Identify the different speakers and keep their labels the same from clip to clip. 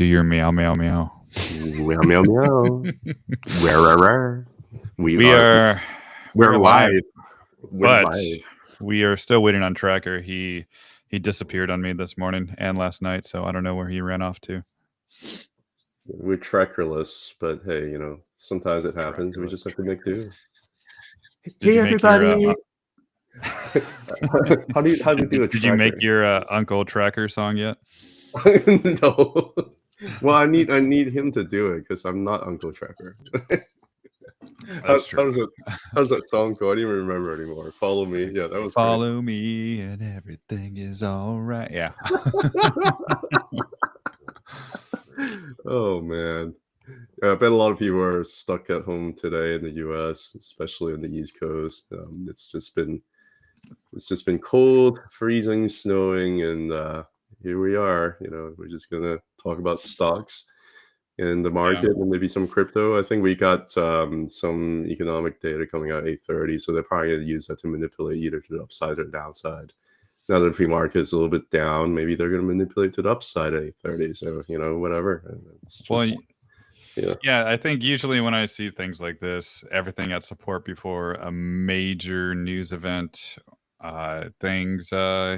Speaker 1: Do your meow, meow, meow.
Speaker 2: Meow, meow, meow. Rare.
Speaker 1: We're
Speaker 2: live.
Speaker 1: But we are still waiting on Tracker. He disappeared on me this morning and last night, so I don't know where he ran off to.
Speaker 2: We're trackerless, but hey, sometimes it happens. We just have to make do. Hey, everybody! How do you do a
Speaker 1: Did you make your Uncle Tracker song yet?
Speaker 2: No. Well, I need him to do it because I'm not Uncle Tracker. How does that song go? I don't even remember anymore. Follow me. Yeah, that was
Speaker 1: Follow me and everything is all right. Yeah.
Speaker 2: Oh man. I bet a lot of people are stuck at home today in the US, especially on the East Coast. It's just been cold, freezing, snowing, and here we are. We're just gonna talk about stocks in the market and maybe some crypto. I think we got some economic data coming out at 8:30, so they're probably going to use that to manipulate either to the upside or downside. Now that the pre-market is a little bit down, maybe they're going to manipulate to the upside at 8:30. So whatever. It's just,
Speaker 1: yeah. I think usually when I see things like this, everything at support before a major news event, things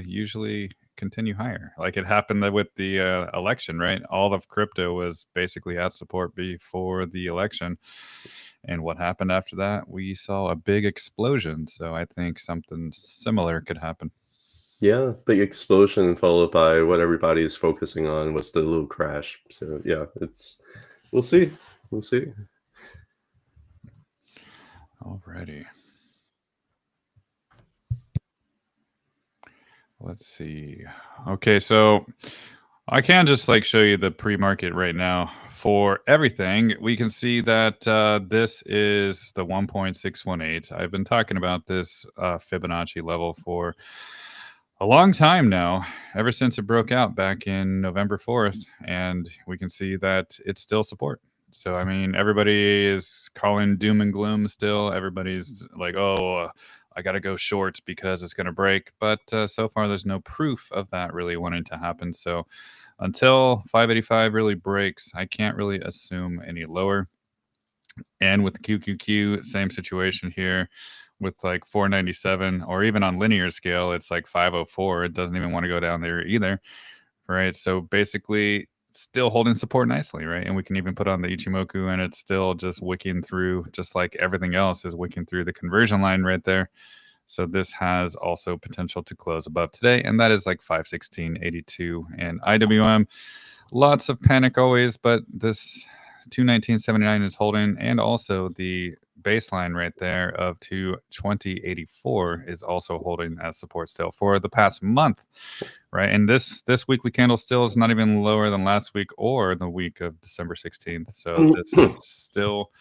Speaker 1: usually continue higher. Like it happened with the election, right? All of crypto was basically at support before the election, and what happened after that? We saw a big explosion. So I think something similar could happen.
Speaker 2: Yeah, big explosion followed by what everybody is focusing on was the little crash. So yeah, we'll see.
Speaker 1: Alrighty. Let's see. Okay, so I can just show you the pre-market right now for everything. We can see that this is the 1.618. I've been talking about this Fibonacci level for a long time now, ever since it broke out back in November 4th, and we can see that it's still support. So, I mean, everybody is calling doom and gloom still. Everybody's like, oh, I got to go short because it's going to break. But so far, there's no proof of that really wanting to happen. So until 585 really breaks, I can't really assume any lower. And with the QQQ, same situation here with 497, or even on linear scale, it's 504. It doesn't even want to go down there either, right? So basically still holding support nicely, right? And we can even put on the Ichimoku and it's still just wicking through, just like everything else is wicking through the conversion line right there. So this has also potential to close above today, and that is 516.82. And IWM, lots of panic always, but this 219.79 is holding, and also the baseline right there of 220.84 is also holding as support still for the past month, right? And this weekly candle still is not even lower than last week or the week of December 16th. So this is still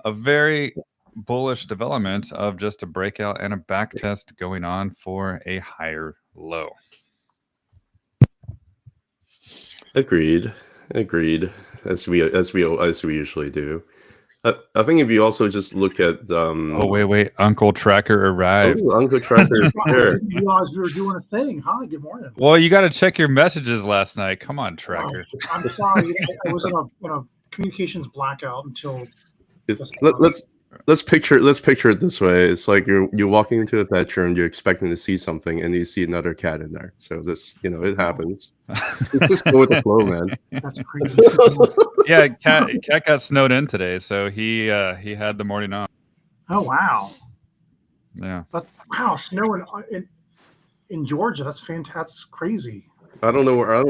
Speaker 1: a very bullish development of just a breakout and a back test going on for a higher low.
Speaker 2: Agreed. As we usually do. I think if you also just look at
Speaker 1: oh wait, Uncle Tracker arrived.
Speaker 2: Oh, Uncle Tracker here.
Speaker 3: You realize we were doing a thing. Hi, good morning.
Speaker 1: Well, you got to check your messages last night. Come on, Tracker.
Speaker 3: I'm sorry. I was in a communications blackout until.
Speaker 2: Let's picture it this way. It's like you're walking into a bedroom, you're expecting to see something, and you see another cat in there. So this, it happens. Just go with the flow, man.
Speaker 3: That's crazy.
Speaker 1: Yeah, cat got snowed in today, so he had the morning off.
Speaker 3: Oh wow.
Speaker 1: Yeah.
Speaker 3: Wow, snow in Georgia. That's fantastic. That's crazy.
Speaker 2: I don't know where I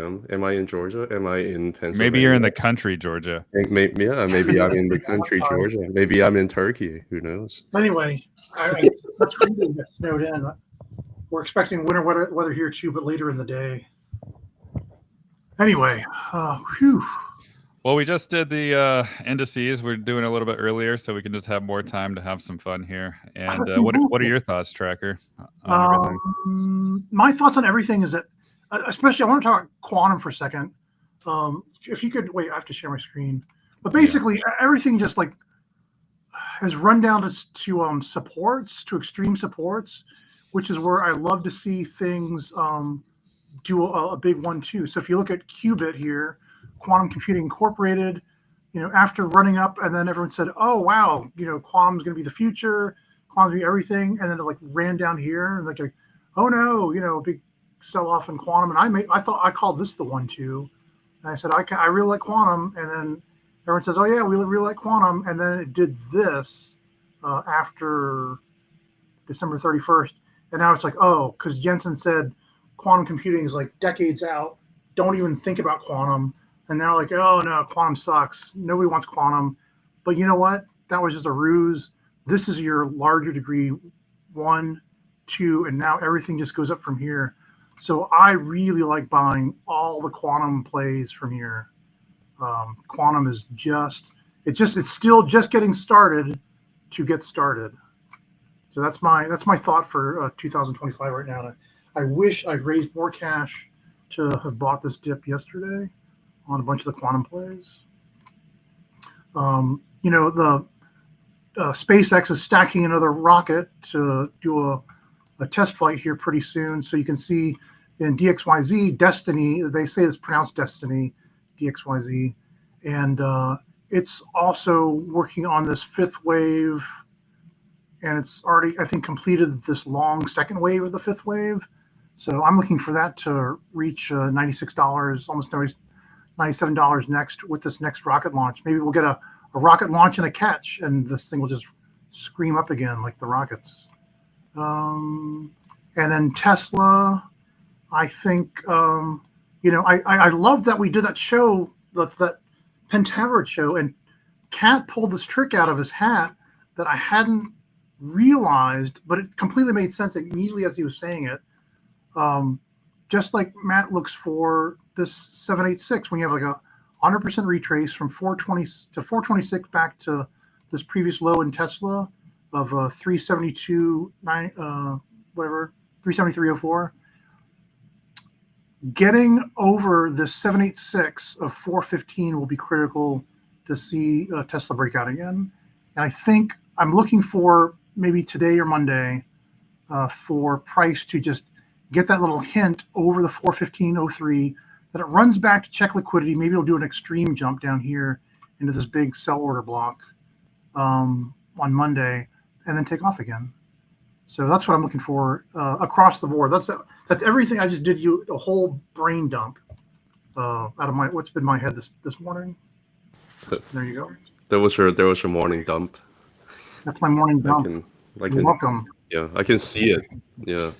Speaker 2: am. Am I in Georgia? Am I in Pennsylvania?
Speaker 1: Maybe you're in the country, Georgia.
Speaker 2: Maybe I'm in the country, Georgia. Maybe I'm in Turkey. Who knows?
Speaker 3: Anyway, that's crazy to get snowed in. We're expecting winter weather here too, but later in the day. Anyway, whew.
Speaker 1: Well, we just did the indices. We're doing a little bit earlier, so we can just have more time to have some fun here. And what are your thoughts, Tracker?
Speaker 3: My thoughts on everything is that, especially, I want to talk quantum for a second. If you could wait, I have to share my screen. But basically, everything just has run down to supports, to extreme supports, which is where I love to see things do a big 1-2. So if you look at Qubit here, Quantum Computing Incorporated, after running up, and then everyone said, "Oh wow, quantum's going to be the future, quantum's going to be everything," and then it like ran down here and like, "Oh no, big sell off in quantum." And I thought I called this the 1-2, and I said I really like quantum, and then everyone says, "Oh yeah, we really like quantum," and then it did this after December 31st, and now it's like, oh, because Jensen said quantum computing is like decades out, don't even think about quantum. And now like, oh no, quantum sucks, nobody wants quantum. But you know what, that was just a ruse. This is your larger degree 1, 2, and now everything just goes up from here. So I really like buying all the quantum plays from here. Quantum is it's still just getting started to get started. So that's my thought for 2025 right now. I wish I'd raised more cash to have bought this dip yesterday on a bunch of the quantum plays. The SpaceX is stacking another rocket to do a test flight here pretty soon. So you can see in DXYZ, Destiny, they say it's pronounced Destiny, DXYZ. And it's also working on this 5th wave. And it's already, I think, completed this long second wave of the 5th wave. So I'm looking for that to reach $96, almost $97 next with this next rocket launch. Maybe we'll get a rocket launch and a catch, and this thing will just scream up again like the rockets. And then Tesla, I think, I love that we did that show, that Pentaverate show, and Cat pulled this trick out of his hat that I hadn't realized, but it completely made sense immediately as he was saying it. Just like Matt looks for this 786, when you have like a 100% retrace from 420 to 426 back to this previous low in Tesla of 372 whatever 373.04. Getting over the 786 of 415 will be critical to see Tesla break out again. And I think I'm looking for maybe today or Monday for price to just get that little hint over the 415.03, that it runs back to check liquidity. Maybe it'll do an extreme jump down here into this big sell order block on Monday, and then take off again. So that's what I'm looking for across the board. That's everything. I just did you a whole brain dump out of what's been my head this morning. There you go.
Speaker 2: There was your morning dump.
Speaker 3: That's my morning dump. You're welcome.
Speaker 2: Yeah, I can see it. Yeah.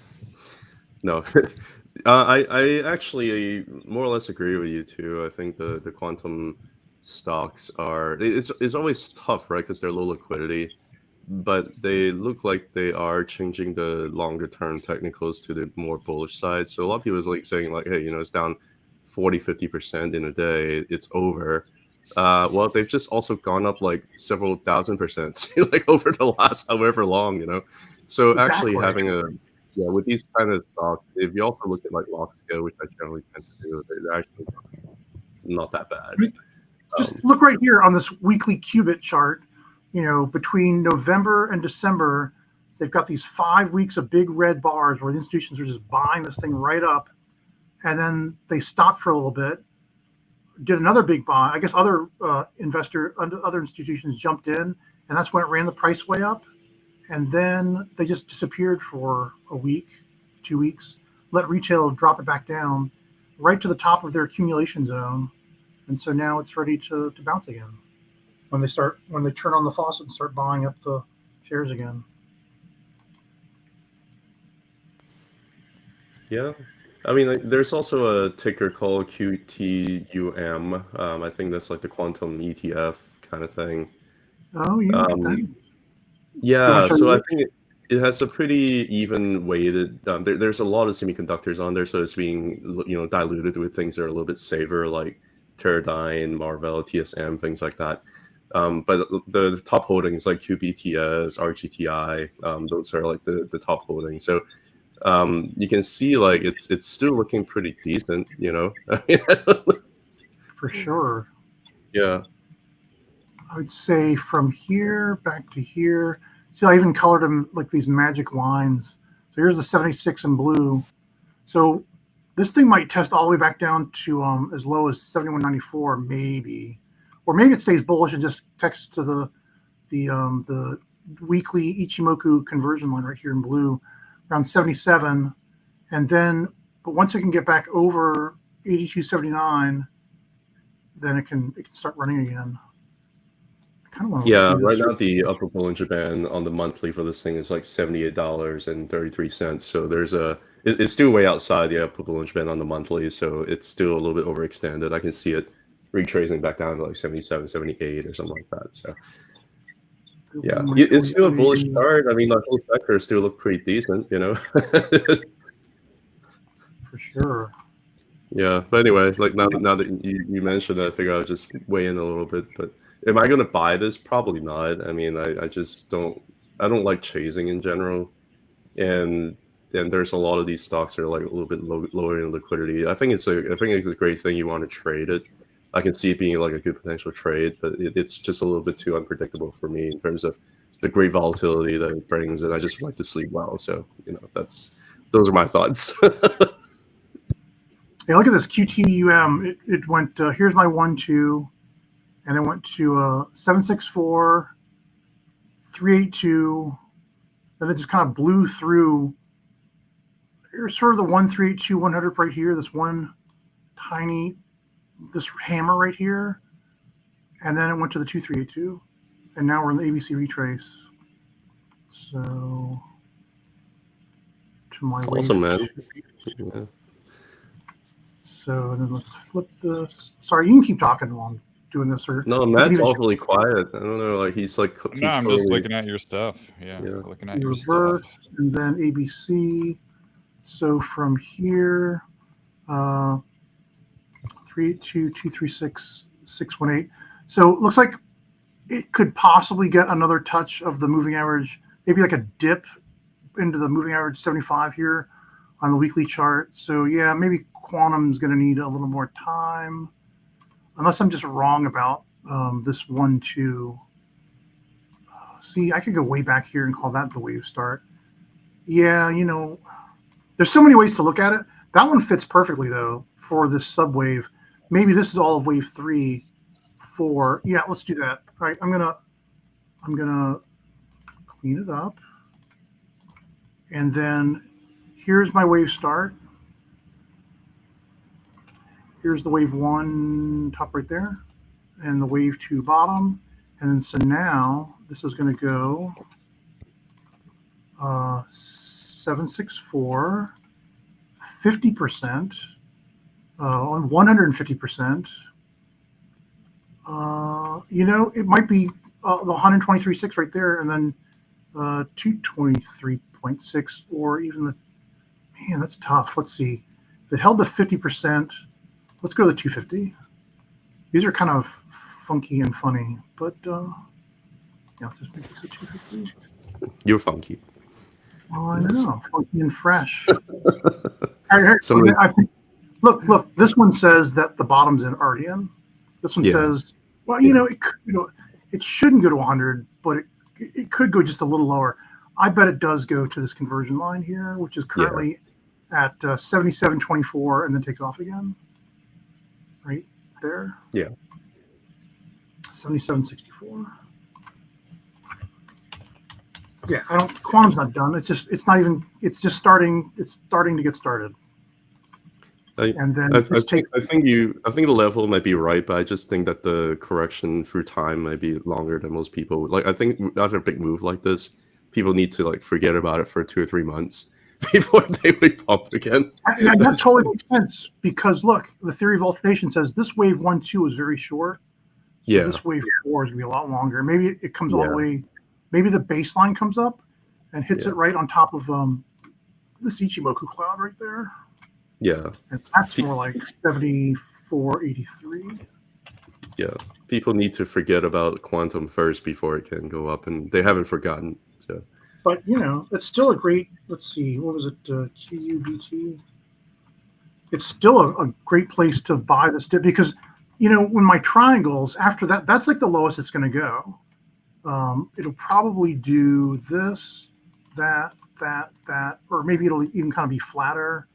Speaker 2: No, I actually more or less agree with you too. I think the quantum stocks it's always tough, right? Because they're low liquidity, but they look like they are changing the longer term technicals to the more bullish side. So a lot of people is like saying like, hey, it's down 40-50% in a day, it's over. Well, they've just also gone up like several thousand% like over the last however long, So exactly. Actually having with these kind of stocks, if you also look at like log scale, which I generally tend to do, they're actually not that bad.
Speaker 3: Just look right here on this weekly qubit chart. Between November and December, they've got these 5 weeks of big red bars where the institutions are just buying this thing right up, and then they stopped for a little bit, did another big buy. I guess other other institutions jumped in, and that's when it ran the price way up. And then they just disappeared for a week, 2 weeks, let retail drop it back down right to the top of their accumulation zone. And so now it's ready to bounce again when they turn on the faucet and start buying up the shares again.
Speaker 2: Yeah. I mean, there's also a ticker called QTUM. I think that's like the quantum ETF kind of thing.
Speaker 3: Oh, you look at that.
Speaker 2: Yeah, so I think it has a pretty even weighted. There's a lot of semiconductors on there, so it's being diluted with things that are a little bit safer, like Teradyne, Marvell, TSM, things like that. But the top holdings like QBTS, RGTI, those are like the top holdings. So you can see like it's still looking pretty decent,
Speaker 3: For sure.
Speaker 2: Yeah.
Speaker 3: I would say from here back to here. See, I even colored them like these magic lines. So here's the 76 in blue. So This thing might test all the way back down to as low as 71.94, maybe, or maybe it stays bullish and just texts to the weekly Ichimoku conversion line right here in blue, around 77, and then but once it can get back over 82.79, then it can start running again. I kind of want to
Speaker 2: right now the upper Bollinger Band on the monthly for this thing is like $78.33. So there's it's still way outside the upper Bollinger Band on the monthly, so it's still a little bit overextended. I can see it retracing back down to like 77, 78 or something like that. So yeah, it's still a bullish chart. I mean, the whole sector still look pretty decent, you know.
Speaker 3: For sure.
Speaker 2: Yeah, but anyway, like now that you mentioned that, I figure I'll just weigh in a little bit. But am I going to buy this? Probably not. I mean, I just don't. I don't like chasing in general, and there's a lot of these stocks that are like a little bit lower in liquidity. I think it's a great thing. You want to trade it. I can see it being like a good potential trade, but it's just a little bit too unpredictable for me in terms of the great volatility that it brings, and I just like to sleep well. So those are my thoughts.
Speaker 3: Hey, look at this QTUM. It went, here's my 1-2, and it went to 764, 382. Then it just kind of blew through. Here's sort of the 1382 100 right here, this hammer right here. And then it went to the 2382. And now we're in the ABC retrace. So, to my
Speaker 2: awesome, man. Yeah.
Speaker 3: So then let's flip this. Sorry, you can keep talking while I'm doing this. Or
Speaker 2: no, Matt's awfully quiet. I don't know, like he's like.
Speaker 1: No, I'm just looking at your stuff. Yeah. Looking at your stuff.
Speaker 3: And then ABC. So from here, 382, 236, 618. So it looks like it could possibly get another touch of the moving average, maybe like a dip into the moving average 75 here on the weekly chart. So yeah, maybe Quantum's going to need a little more time, unless I'm just wrong about this 1-2. See, I could go way back here and call that the wave start. Yeah, there's so many ways to look at it. That one fits perfectly though for this subwave. Maybe this is all of wave 3, 4. Yeah, let's do that. All right, I'm gonna clean it up, and then here's my wave start. Here's the wave 1 top right there, and the wave 2 bottom. And then so now this is going to go 764, 50%, on 150%. It might be the 123.6 right there, and then 223.6, or even man, that's tough. Let's see. If it held the 50%. Let's go to the 250. These are kind of funky and funny, but just make this a 250.
Speaker 2: You're funky.
Speaker 3: Oh, I know, funky and fresh. I think. Look. This one says that the bottom's already in. This one says, well, it shouldn't go to 100, but it could go just a little lower. I bet it does go to this conversion line here, which is currently at 77.24, and then takes off again. Right there.
Speaker 2: Yeah.
Speaker 3: 77.64. Yeah, Quantum's not done. It's just starting to get started.
Speaker 2: I think the level might be right, but I just think that the correction through time might be longer than most people. Like, I think after a big move like this, people need to like forget about it for 2 or 3 months before they would pop again.
Speaker 3: And that totally makes sense, because look, the theory of alternation says this wave 1-2 is very short. So this wave 4 is going to be a lot longer. Maybe it comes all the way. Maybe the baseline comes up and hits it right on top of this Ichimoku cloud right there.
Speaker 2: Yeah.
Speaker 3: And that's more like 74.83.
Speaker 2: Yeah. People need to forget about quantum first before it can go up, and they haven't forgotten. So.
Speaker 3: But, it's still a great, let's see, what was it, QUBT? It's still a great place to buy this dip, because, when my triangles, after that, that's like the lowest it's going to go. It'll probably do this, that, or maybe it'll even kind of be flatter.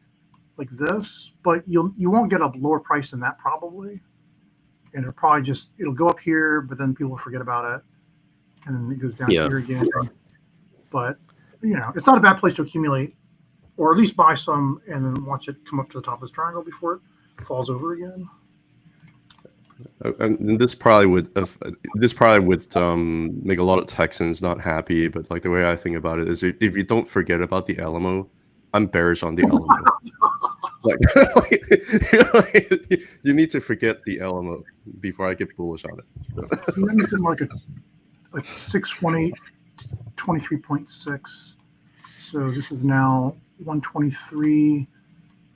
Speaker 3: like this, but you won't get a lower price than that probably. And it'll go up here, but then people will forget about it, and then it goes down here again. But it's not a bad place to accumulate, or at least buy some and then watch it come up to the top of this triangle before it falls over again.
Speaker 2: And this probably would make a lot of Texans not happy, but like the way I think about it is, if you don't forget about the Alamo, I'm bearish on the Alamo. You need to forget the Alamo before I get bullish on it.
Speaker 3: So then it's in like a 618, 23.6. So this is now 123,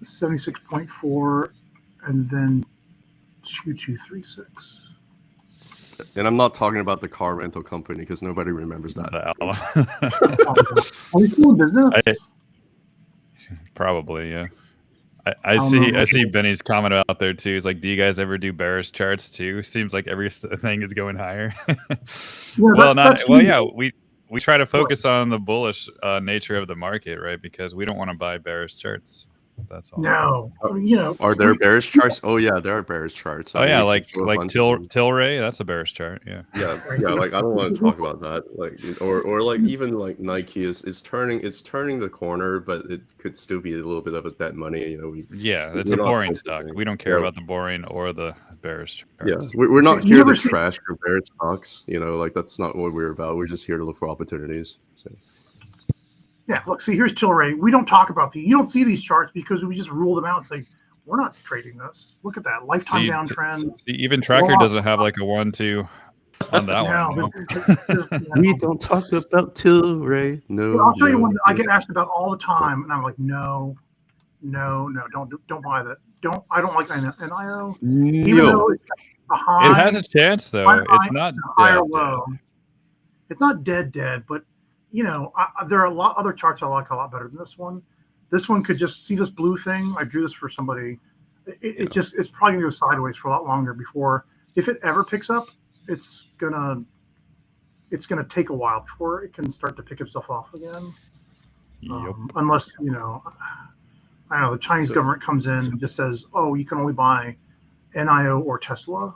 Speaker 3: 76.4, and then 2236.
Speaker 2: And I'm not talking about the car rental company because nobody remembers that.
Speaker 3: Are we still in business?
Speaker 1: Probably, yeah. I see Benny's comment out there too. He's like, "Do you guys ever do bearish charts too? Seems like everything is going higher." We try to focus on the bullish nature of the market, right? Because we don't want to buy bearish charts. That's all.
Speaker 3: No,
Speaker 2: Are there bearish charts? Oh yeah, there are bearish charts.
Speaker 1: Like Tilray, that's a bearish chart. Yeah.
Speaker 2: Like I don't want to talk about that. Like or like even like Nike is turning the corner, but it could still be a little bit of a dead money.
Speaker 1: It's a boring stock. We don't care about the boring or the bearish charts.
Speaker 2: Yeah, we're not here to trash or bearish stocks. Like that's not what we're about. We're just here to look for opportunities. So.
Speaker 3: Yeah, look, see, here's Tilray. We don't talk about you don't see these charts because we just rule them out and say, we're not trading this. Look at that lifetime downtrend.
Speaker 1: Even Tracker doesn't have like a 1-2 on that one.
Speaker 2: We don't talk about Tilray. No.
Speaker 3: I'll tell you one I get asked about all the time, and I'm like, no, don't buy that. I don't like NIO. Even though it's a high,
Speaker 1: it has a chance though. It's not
Speaker 3: high or low. It's not dead, but there are a lot other charts I like a lot better than this one. This one could just see this blue thing. I drew this for somebody. It's probably gonna go sideways for a lot longer before, if it ever picks up, it's gonna take a while before it can start to pick itself off again.
Speaker 1: Yep.
Speaker 3: Unless I don't know, the Chinese government comes in and just says, "Oh, you can only buy NIO or Tesla."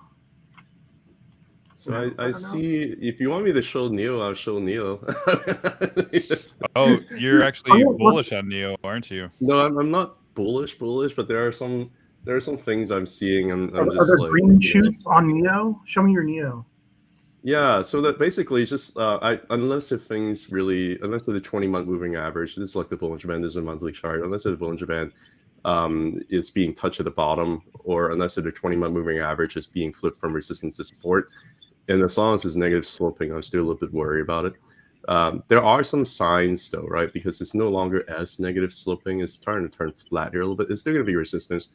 Speaker 2: So I see. If you want me to show Nio, I'll show Nio.
Speaker 1: Oh, you're actually bullish on Nio, aren't you?
Speaker 2: No, I'm not bullish, but there are some things I'm seeing. I'm
Speaker 3: are
Speaker 2: just
Speaker 3: there
Speaker 2: like
Speaker 3: green shoots on Nio? Show me your Nio.
Speaker 2: Yeah, so that basically just unless the 20-month moving average, this is like the Bollinger Band, this is a monthly chart. Unless the Bollinger Band is being touched at the bottom, or unless the 20-month moving average is being flipped from resistance to support. And as long as it's negative sloping, I'm still a little bit worried about it. There are some signs though, right? Because it's no longer as negative sloping. It's starting to turn flat here a little bit. It's still going to be resistance.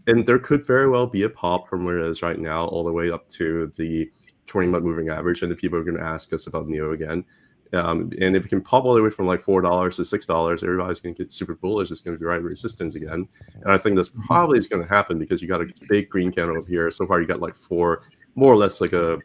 Speaker 2: And there could very well be a pop from where it is right now all the way up to the 20-month moving average. And the people are going to ask us about Nio again. And if it can pop all the way from like $4 to $6, everybody's going to get super bullish. It's going to be right resistance again. And I think that's probably is going to happen because you got a big green candle over here. So far, you got like four, more or less like an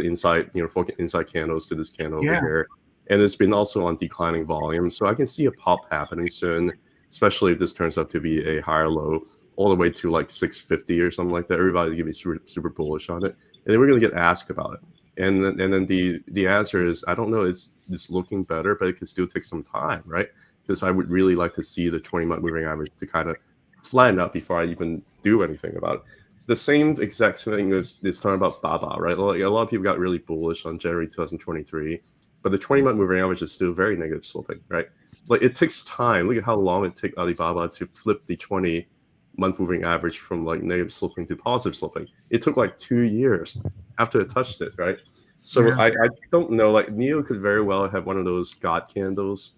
Speaker 2: inside, four inside candles to this candle over here. And it's been also on declining volume. So I can see a pop happening soon, especially if this turns out to be a higher low all the way to like 650 or something like that. Everybody's going to be super, super bullish on it. And then we're going to get asked about it. And then the answer is, I don't know, it's looking better, but it could still take some time, right? Because I would really like to see the 20-month moving average to kind of flatten out before I even do anything about it. The same exact thing is talking about BABA, right? Like a lot of people got really bullish on January 2023, but the 20-month moving average is still very negative sloping, right? Like it takes time. Look at how long it took Alibaba to flip the 20-month moving average from like negative sloping to positive sloping. It took like 2 years after it touched it, right? So I don't know, like Nio could very well have one of those God candles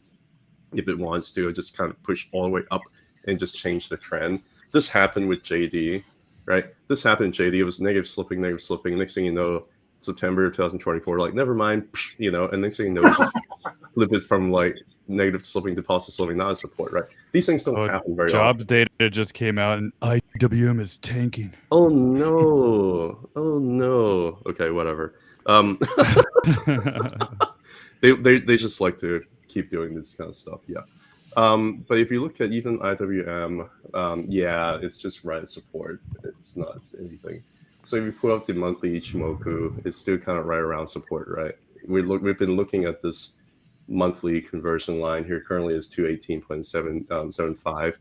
Speaker 2: if it wants to, just kind of push all the way up and just change the trend. This happened with JD, right? This happened in JD. It was negative sloping. Next thing you know, September 2024, like never mind, and next thing you know, it just flip it from like negative sloping to positive sloping, not a support, right? These things don't happen very often.
Speaker 1: Jobs data just came out and IWM is tanking.
Speaker 2: Oh no. Okay, whatever. They just like to keep doing this kind of stuff. Yeah. But if you look at even IWM, yeah, it's just right at support. It's not anything. So if you put up the monthly Ichimoku, it's still kind of right around support, right? We've been looking at this monthly conversion line here. Currently is 218.75,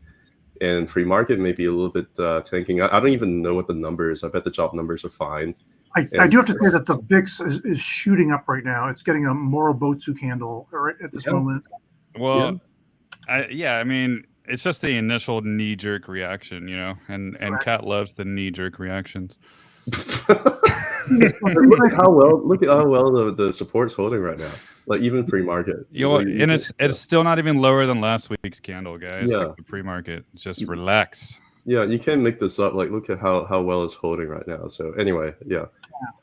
Speaker 2: and free market may be a little bit tanking. I don't even know what the numbers. I bet the job numbers are fine.
Speaker 3: I do have to say that the VIX is shooting up right now. It's getting a Morobotsu candle right at this moment.
Speaker 1: Well, I mean, it's just the initial knee-jerk reaction, you know, and Kat loves the knee-jerk reactions.
Speaker 2: Look at how well the support's holding right now. Like even pre-market.
Speaker 1: You know, and it's still not even lower than last week's candle, guys.
Speaker 2: Yeah.
Speaker 1: Like the pre-market. Just relax.
Speaker 2: Yeah, you can't make this up. Like, look at how well it's holding right now. So anyway, yeah.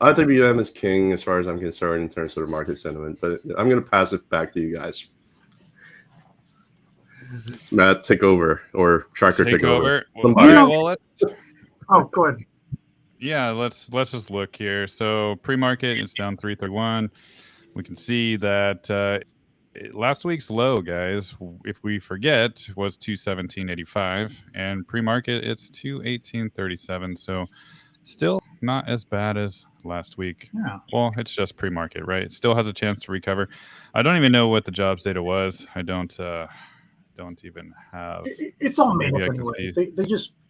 Speaker 2: IWM is king as far as I'm concerned in terms of the market sentiment. But I'm going to pass it back to you guys. Matt, take over, or Tracker take over.
Speaker 1: Well, go
Speaker 3: ahead.
Speaker 1: Yeah, let's just look here. So pre-market is down 331. We can see that last week's low, guys, if we forget, was 217.85, and pre-market it's 218.37. So still not as bad as last week.
Speaker 3: Yeah.
Speaker 1: Well, it's just pre-market, right? It still has a chance to recover. I don't even know what the jobs data was. I don't even have.
Speaker 3: It's all made up anyway.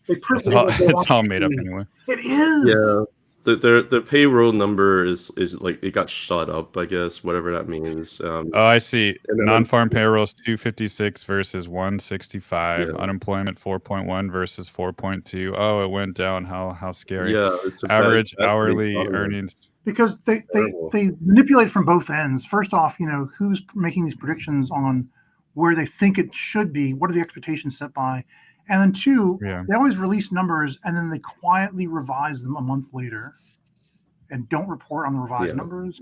Speaker 3: They print
Speaker 1: it's all made up anyway.
Speaker 3: It is.
Speaker 2: Yeah. The payroll number is like it got shot up, I guess, whatever that means.
Speaker 1: I see. Non-farm payrolls 256 versus 165. Yeah. Unemployment 4.1 versus 4.2. Oh, it went down. How scary.
Speaker 2: Yeah, it's
Speaker 1: average hourly earnings.
Speaker 3: Because they manipulate from both ends. First off, you know, who's making these predictions on where they think it should be, what are the expectations set by? And then two, they always release numbers and then they quietly revise them a month later and don't report on the revised numbers.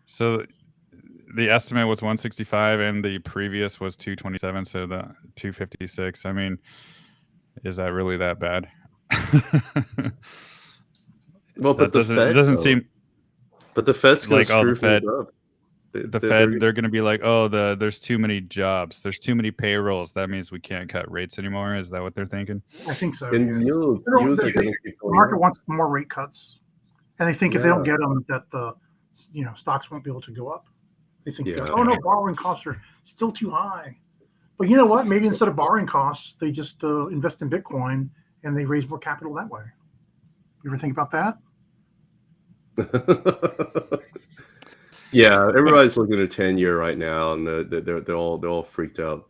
Speaker 1: So the estimate was 165 and the previous was 227, so the 256. I mean, is that really that bad?
Speaker 2: Well, but
Speaker 1: it doesn't seem.
Speaker 2: But the Fed's going to screw
Speaker 1: the Fed.
Speaker 2: Up.
Speaker 1: They're going to be like, oh, there's too many jobs, there's too many payrolls. That means we can't cut rates anymore. Is that what they're thinking?
Speaker 3: I think so.
Speaker 2: And yields are going to
Speaker 3: keep going. The market wants more rate cuts, and they think if they don't get them, that the stocks won't be able to go up. They think, oh no, borrowing costs are still too high. But you know what? Maybe instead of borrowing costs, they just invest in Bitcoin and they raise more capital that way. You ever think about
Speaker 2: that? Yeah, everybody's looking at 10-year right now, and they're all freaked out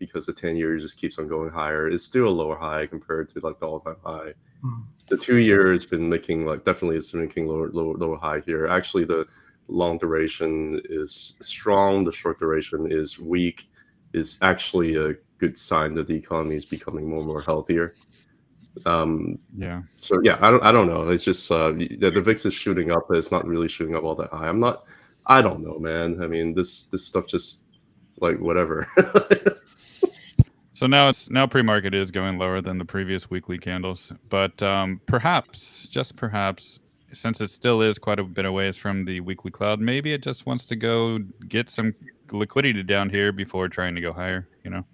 Speaker 2: because the 10-year just keeps on going higher. It's still a lower high compared to like the all-time high. The 2-year has been making lower high here. Actually, the long duration is strong. The short duration is weak. Is actually a good sign that the economy is becoming more and more healthier. So I don't know. It's just the VIX is shooting up, but it's not really shooting up all that high. I don't know, man. I mean, this stuff just like whatever.
Speaker 1: So now pre-market is going lower than the previous weekly candles, but perhaps, just perhaps, since it still is quite a bit of ways from the weekly cloud, maybe it just wants to go get some liquidity down here before trying to go higher. You know,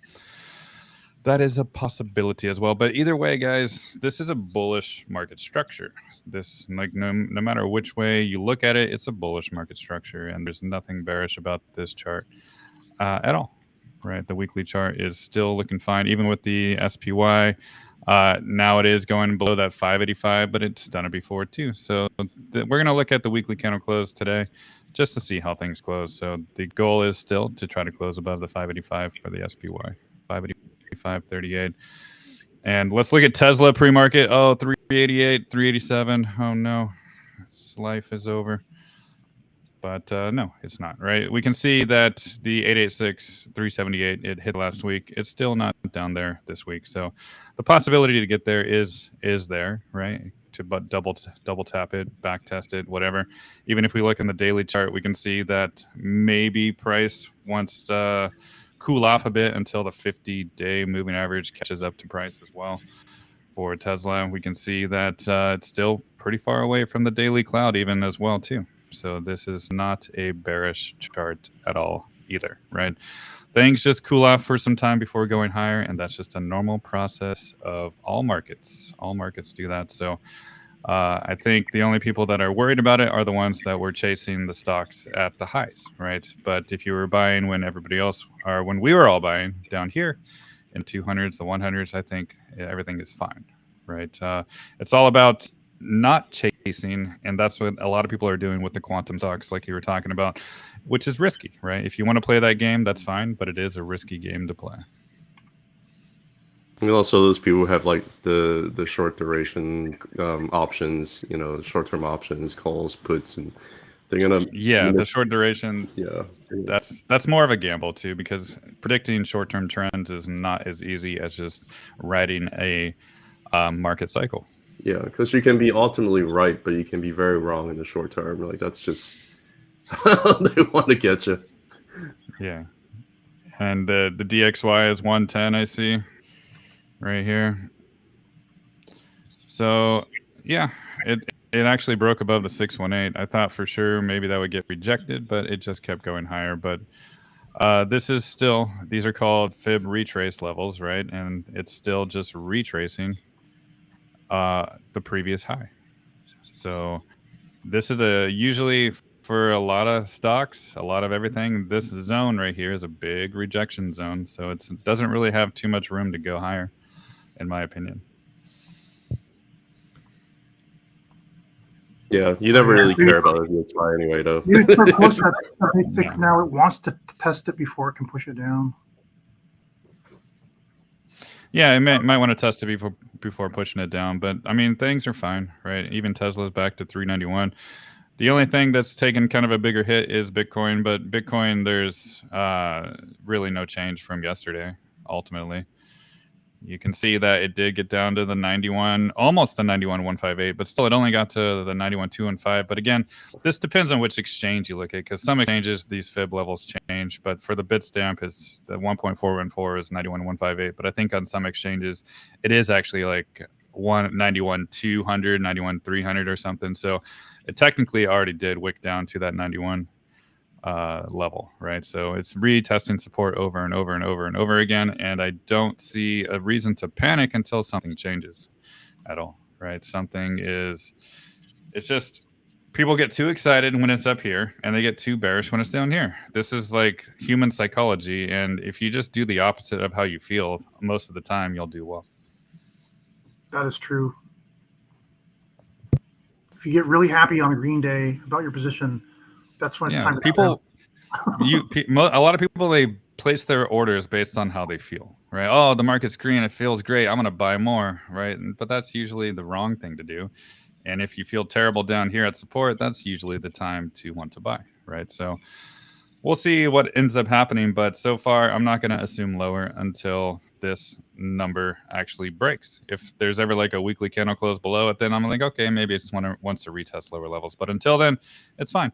Speaker 1: that is a possibility as well. But either way, guys, this is a bullish market structure. This, like, no matter which way you look at it, it's a bullish market structure, and there's nothing bearish about this chart at all. Right, the weekly chart is still looking fine, even with the SPY. Now it is going below that 585, but it's done it before too. So we're going to look at the weekly candle close today just to see how things close. So the goal is still to try to close above the 585 for the SPY, 585.38. And let's look at Tesla pre-market. Oh, 388, 387. Oh no, this life is over. But no, it's not, right? We can see that the 886, 378, it hit last week. It's still not down there this week. So the possibility to get there is there, right? To double tap it, back test it, whatever. Even if we look in the daily chart, we can see that maybe price wants to cool off a bit until the 50-day moving average catches up to price as well. For Tesla, we can see that it's still pretty far away from the daily cloud even as well too. So this is not a bearish chart at all. either, right? Things just cool off for some time before going higher, and that's just a normal process of all markets. All markets do that. So I think the only people that are worried about it are the ones that were chasing the stocks at the highs, right? But if you were buying when everybody else, or when we were all buying down here in 200s, the 100s, I think everything is fine, right? It's all about not chasing, and that's what a lot of people are doing with the quantum stocks, like you were talking about, which is risky, right? If you want to play that game, that's fine, but it is a risky game to play.
Speaker 2: And also those people who have like the short duration options, short-term options, calls, puts, and they're gonna
Speaker 1: the short duration.
Speaker 2: Yeah,
Speaker 1: that's more of a gamble too, because predicting short-term trends is not as easy as just riding a market cycle.
Speaker 2: Yeah, because you can be ultimately right, but you can be very wrong in the short term. Like that's just how they want to get you.
Speaker 1: Yeah, and the DXY is 110. I see. Right here. So yeah, it actually broke above the 618. I thought for sure maybe that would get rejected, but it just kept going higher. But this is still, these are called fib retrace levels, right? And it's still just retracing the previous high. So this is usually for a lot of stocks, a lot of everything, this zone right here is a big rejection zone. So it doesn't really have too much room to go higher, in my opinion.
Speaker 2: Yeah, you never really care about it DXY anyway, though.
Speaker 3: It's so close to 76 now. It wants to test it before it can push it down.
Speaker 1: Yeah, it might want to test it before pushing it down, but I mean things are fine, right? Even Tesla's back to 391. The only thing that's taken kind of a bigger hit is Bitcoin, but Bitcoin, there's really no change from yesterday. Ultimately, you can see that it did get down to the 91, almost the 91,158, but still it only got to the 91,215. But again, this depends on which exchange you look at, because some exchanges, these fib levels change, but for the Bitstamp, it's the 1.414 is 91,158. But I think on some exchanges, it is actually like 91,200, 91,300 or something. So it technically already did wick down to that 91 level, right? So it's retesting support over and over and over and over again, and I don't see a reason to panic until something changes at all, right? It's just people get too excited when it's up here and they get too bearish when it's down here. This is like human psychology, and if you just do the opposite of how you feel most of the time, you'll do well.
Speaker 3: That is true. If you get really happy on a green day about your position, that's when it's time to
Speaker 1: people. A lot of people, they place their orders based on how they feel, right? Oh, the market's green, it feels great, I'm going to buy more, right? But that's usually the wrong thing to do. And if you feel terrible down here at support, that's usually the time to want to buy, right? So we'll see what ends up happening. But so far, I'm not going to assume lower until this number actually breaks. If there's ever like a weekly candle close below it, then I'm like, okay, maybe it just wants to retest lower levels. But until then, it's fine,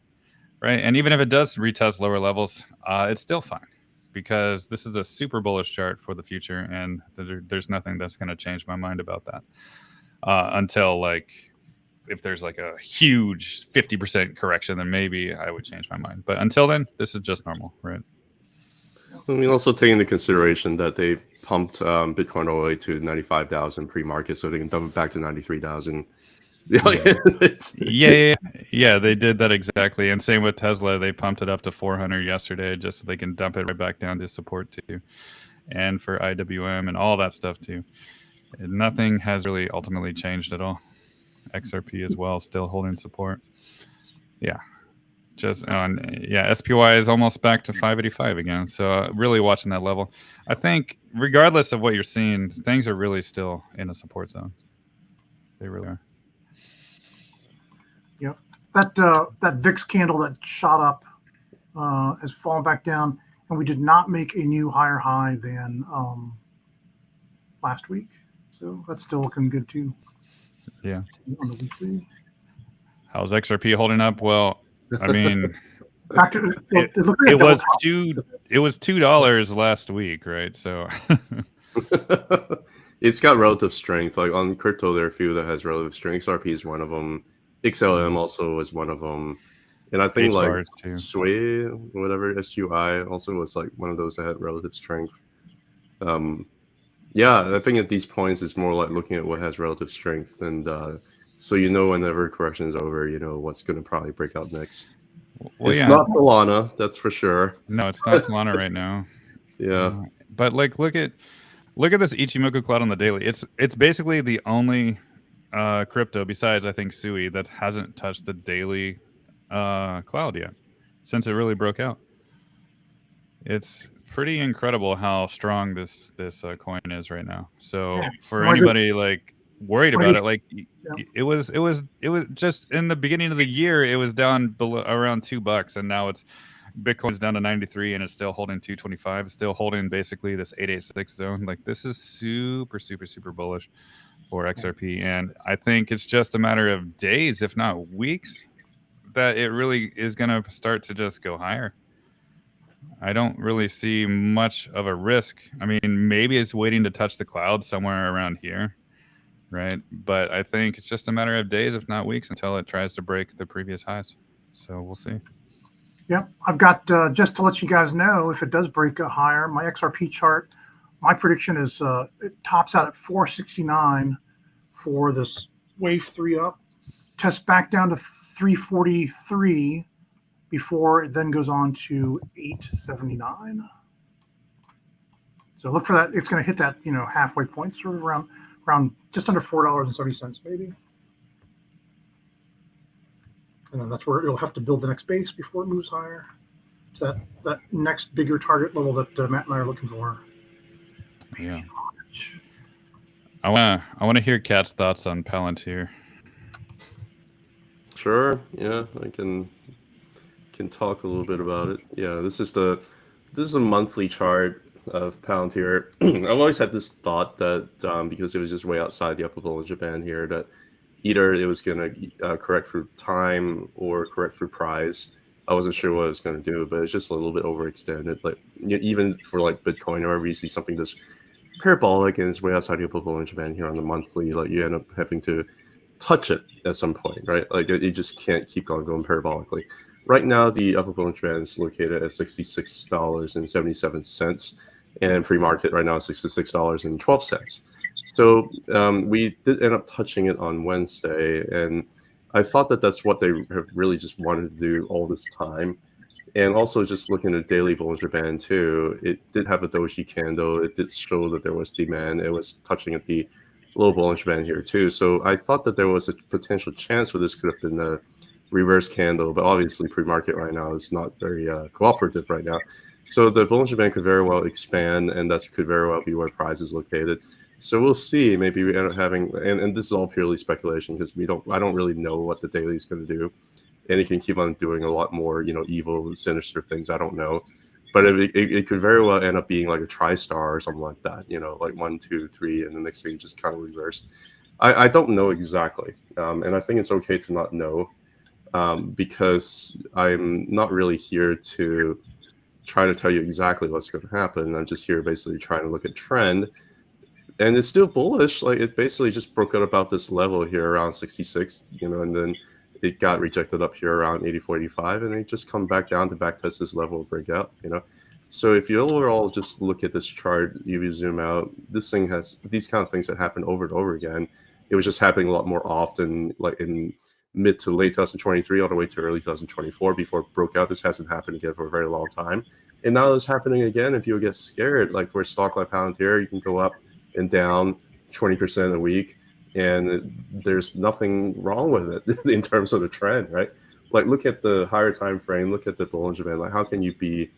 Speaker 1: right? And even if it does retest lower levels, it's still fine, because this is a super bullish chart for the future, and there's nothing that's going to change my mind about that until like if there's like a huge 50% correction, then maybe I would change my mind. But until then, this is just normal, right?
Speaker 2: I mean, also take into consideration that they pumped Bitcoin all the way to 95,000 pre-market, so they can dump it back to 93,000.
Speaker 1: Yeah, they did that exactly. And same with Tesla, they pumped it up to 400 yesterday just so they can dump it right back down to support too. And for IWM and all that stuff too. And nothing has really ultimately changed at all. XRP as well, still holding support. Yeah. Just on SPY is almost back to 585 again. So really watching that level. I think regardless of what you're seeing, things are really still in a support zone. They really are.
Speaker 3: Yep. That VIX candle that shot up has fallen back down, and we did not make a new higher high than last week. So that's still looking good too.
Speaker 1: Yeah.
Speaker 3: On the weekly.
Speaker 1: How's XRP holding up? Well, I mean,
Speaker 3: it
Speaker 1: was $2 last week, right? So
Speaker 2: it's got relative strength. Like on crypto, there are a few that has relative strength. XRP is one of them. XLM also is one of them. And I think
Speaker 1: H
Speaker 2: like
Speaker 1: bars too.
Speaker 2: Shui, whatever, SUI also was like one of those that had relative strength. Yeah, I think at these points it's more like looking at what has relative strength, and so whenever correction is over, what's going to probably break out next.
Speaker 1: Well,
Speaker 2: It's
Speaker 1: yeah.
Speaker 2: not Solana, that's for sure.
Speaker 1: No, it's not Solana right now.
Speaker 2: Yeah.
Speaker 1: But like, look at this Ichimoku cloud on the daily. It's basically the only crypto besides I think Sui that hasn't touched the daily cloud yet since it really broke out. It's pretty incredible how strong this coin is right now. So
Speaker 3: Yeah.
Speaker 1: for
Speaker 3: When I
Speaker 1: anybody like worried
Speaker 3: when I
Speaker 1: about
Speaker 3: get-
Speaker 1: it, like
Speaker 3: Yeah.
Speaker 1: it was just in the beginning of the year, it was down below around $2, and now Bitcoin's down to 93 and it's still holding 225. It's still holding basically this 886 zone. Like this is super, super, super bullish for XRP. And I think it's just a matter of days, if not weeks, that it really is going to start to just go higher. I don't really see much of a risk. I mean, maybe it's waiting to touch the cloud somewhere around here, right? But I think it's just a matter of days, if not weeks, until it tries to break the previous highs. So we'll see.
Speaker 3: Yeah, I've got just to let you guys know, if it does break higher, my XRP chart, my prediction is it tops out at 469 for this wave 3 up, tests back down to 343 before it then goes on to 879. So look for that. It's going to hit that halfway point, sort of around just under $4.70 maybe. And then that's where it'll have to build the next base before it moves higher to that next bigger target level that Matt and I are looking for.
Speaker 1: Yeah. I wanna hear Kat's thoughts on Palantir.
Speaker 2: Sure. Yeah, I can talk a little bit about it. Yeah, this is a monthly chart of Palantir. I've always had this thought that because it was just way outside the upper Bollinger Band here, that either it was going to correct through time or correct through price. I wasn't sure what it was going to do, but it's just a little bit overextended. Like even for like Bitcoin, or wherever you see something that's parabolic and it's way outside the upper Bollinger Band here on the monthly, like you end up having to touch it at some point, right? Like you just can't keep on going parabolically. Right now, the upper Bollinger Band is located at $66.77, and pre-market right now is $66.12. So we did end up touching it on Wednesday, and I thought that that's what they have really just wanted to do all this time. And also just looking at daily Bollinger Band too, it did have a doji candle. It did show that there was demand. It was touching at the low Bollinger Band here too. So I thought that there was a potential chance where this could have been a reverse candle, but obviously pre-market right now is not very cooperative right now. So the Bollinger Band could very well expand, and that could very well be where price is located. So we'll see. Maybe we end up having, and this is all purely speculation because I don't really know what the daily is going to do, and it can keep on doing a lot more, evil, sinister things. I don't know, but it could very well end up being like a tri-star or something like that. Like 1, 2, 3, and the next thing just kind of reverse. I don't know exactly, and I think it's okay to not know, because I'm not really here to try to tell you exactly what's going to happen. I'm just here basically trying to look at trend. And it's still bullish. Like it basically just broke out about this level here around 66, and then it got rejected up here around 84, 85, and it just come back down to backtest this level breakout, So if you overall just look at this chart, you zoom out, this thing has these kind of things that happen over and over again. It was just happening a lot more often, like in mid to late 2023, all the way to early 2024 before it broke out. This hasn't happened again for a very long time. And now it's happening again. If you get scared, like for a stock like Palantir, you can go up and down 20% a week, and there's nothing wrong with it in terms of the trend, right? Like look at the higher time frame, look at the Bollinger Band. Like how can you be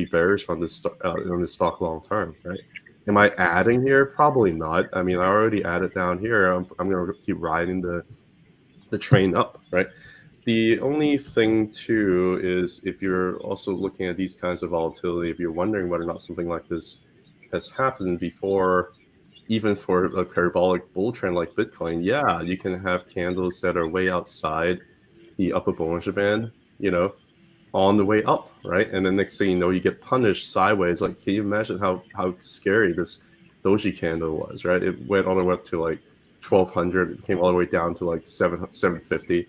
Speaker 2: bearish on this stock long term, right? Am I adding here? Probably not. I mean, I already added down here. I'm going to keep riding the train up, right? The only thing too is if you're also looking at these kinds of volatility, if you're wondering whether or not something like this has happened before, even for a parabolic bull trend like Bitcoin, yeah, you can have candles that are way outside the upper Bollinger Band, on the way up, right? And then next thing you know, you get punished sideways. Like, can you imagine how scary this doji candle was, right? It went all the way up to like 1200, it came all the way down to like 750.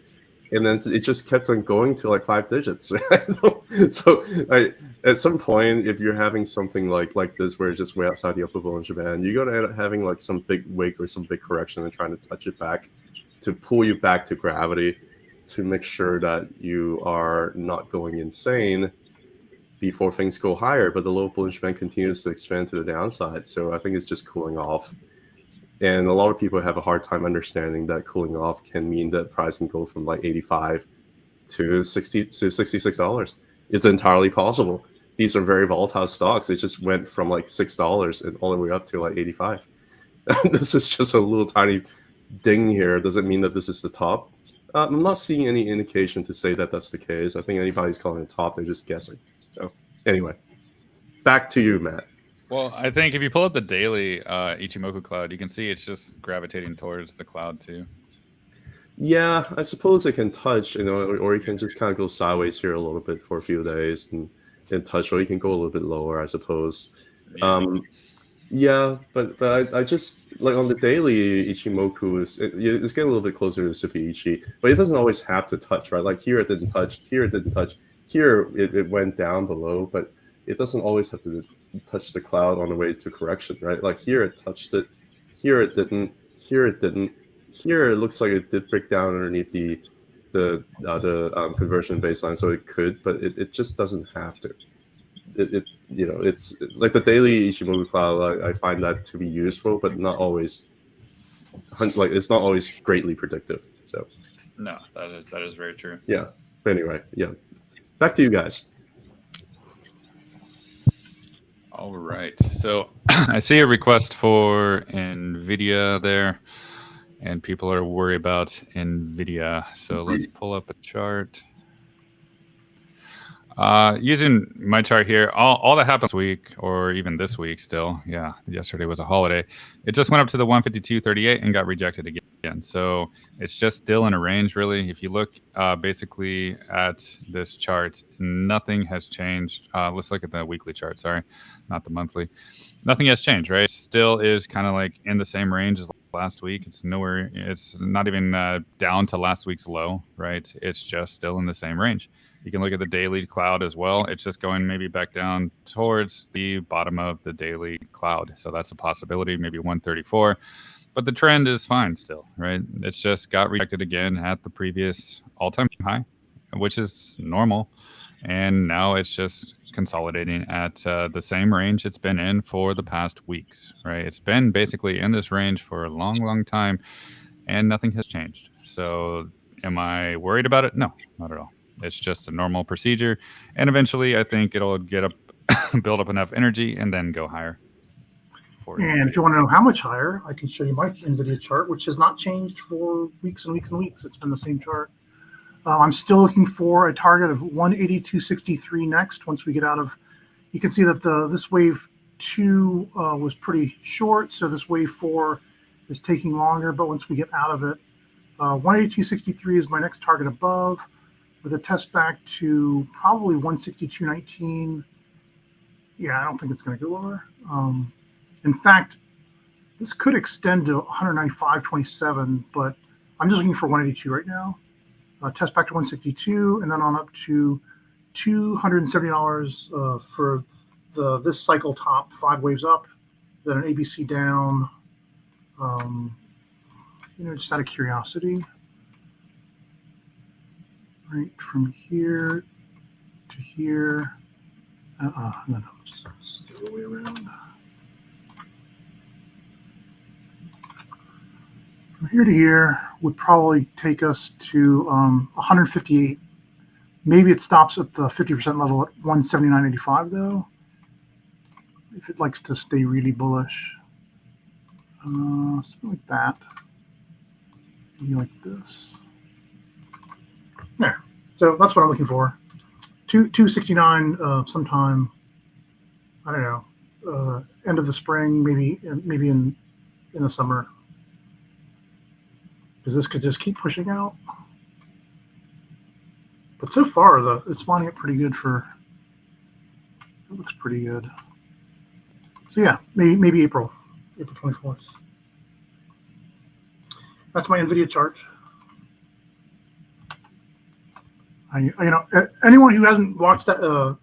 Speaker 2: and then it just kept on going to like 5 digits. So at some point, if you're having something like this where it's just way outside the upper Bollinger Band, you're gonna end up having like some big wick or some big correction and trying to touch it back to pull you back to gravity to make sure that you are not going insane before things go higher. But the low Bollinger Band continues to expand to the downside, so I think it's just cooling off. And a lot of people have a hard time understanding that cooling off can mean that price can go from like 85 to 60 to $66. It's entirely possible. These are very volatile stocks. It just went from like $6 and all the way up to like 85. This is just a little tiny ding here. Doesn't mean that this is the top. I'm not seeing any indication to say that that's the case. I think anybody's calling it top, they're just guessing. So anyway, back to you, Matt.
Speaker 1: Well, I think if you pull up the daily Ichimoku cloud, you can see it's just gravitating towards the cloud too.
Speaker 2: Yeah, I suppose it can touch, or you can just kind of go sideways here a little bit for a few days and touch, or you can go a little bit lower, I suppose. Yeah, but I just like on the daily Ichimoku it's getting a little bit closer to Supi-Ichi, but it doesn't always have to touch, right? Like here it didn't touch, here it didn't touch, here it went down below, but it doesn't always have to touch the cloud on the way to correction, right? Like here it touched it, here it didn't, here it didn't, here it looks like it did break down underneath the conversion baseline, so it could, but it just doesn't have to. It's like the daily Ichimoku cloud. I find that to be useful, but not always. Like it's not always greatly predictive. So
Speaker 1: no, that is very true.
Speaker 2: Yeah. But anyway, yeah. Back to you guys.
Speaker 1: All right. So I see a request for Nvidia there, and people are worried about Nvidia. So let's pull up a chart. Using my chart here, all that happened this week, or even this week still, yeah, yesterday was a holiday, it just went up to the 152.38 and got rejected again. So it's just still in a range, really. If you look basically at this chart, nothing has changed. Let's look at the weekly chart, sorry, not the monthly. Nothing has changed, right? It still is kind of like in the same range as last week. It's nowhere, it's not even down to last week's low, right? It's just still in the same range. You can look at the daily cloud as well. It's just going maybe back down towards the bottom of the daily cloud. So that's a possibility, maybe 134. But the trend is fine still, right? It's just got rejected again at the previous all-time high, which is normal. And now it's just consolidating at the same range it's been in for the past weeks, right? It's been basically in this range for a long, long time, and nothing has changed. So am I worried about it? No, not at all. It's just a normal procedure, and eventually I think it'll get up, build up enough energy, and then go higher.
Speaker 3: And if you want to know how much higher, I can show you my Nvidia chart, which has not changed for weeks and weeks and weeks. It's been the same chart. I'm still looking for a target of 182.63 next. Once we get out of, you can see that this wave 2 was pretty short, so this wave 4 is taking longer. But once we get out of it, 182.63 is my next target above, with a test back to probably 162.19. Yeah, I don't think it's going to go lower. In fact, this could extend to 195.27, but I'm just looking for 182 right now. Test back to 162, and then on up to $270 for this cycle top, 5 waves up, then an ABC down. Just out of curiosity. Right from here to here. No, it's the other way around. From here to here would probably take us to 158. Maybe it stops at the 50% level at 179.85 though, if it likes to stay really bullish. Something like that. Maybe like this. There. So that's what I'm looking for. 269 sometime, I don't know, end of the spring, maybe in the summer. Because this could just keep pushing out. But so far, it's lining up pretty good for, it looks pretty good. So yeah, maybe April 24th. That's my Nvidia chart. Anyone who hasn't watched that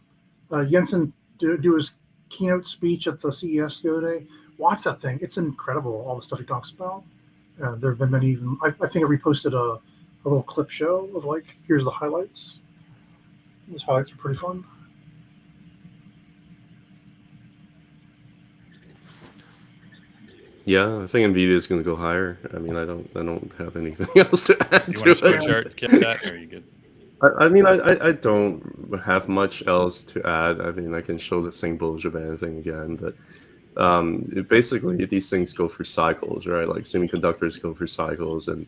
Speaker 3: Jensen do his keynote speech at the CES the other day, watch that thing. It's incredible, all the stuff he talks about. There have been many. I think I reposted a little clip show of like, here's the highlights. Those highlights are pretty fun.
Speaker 2: Yeah, I think Nvidia is going to go higher. I mean, I don't have anything else to add
Speaker 1: You
Speaker 2: to
Speaker 1: want to
Speaker 2: it.
Speaker 1: chart get that, or are you good?
Speaker 2: I mean, I don't have much else to add. I mean, I can show the same Bollinger Band thing again, but basically these things go through cycles, right? Like semiconductors go through cycles, and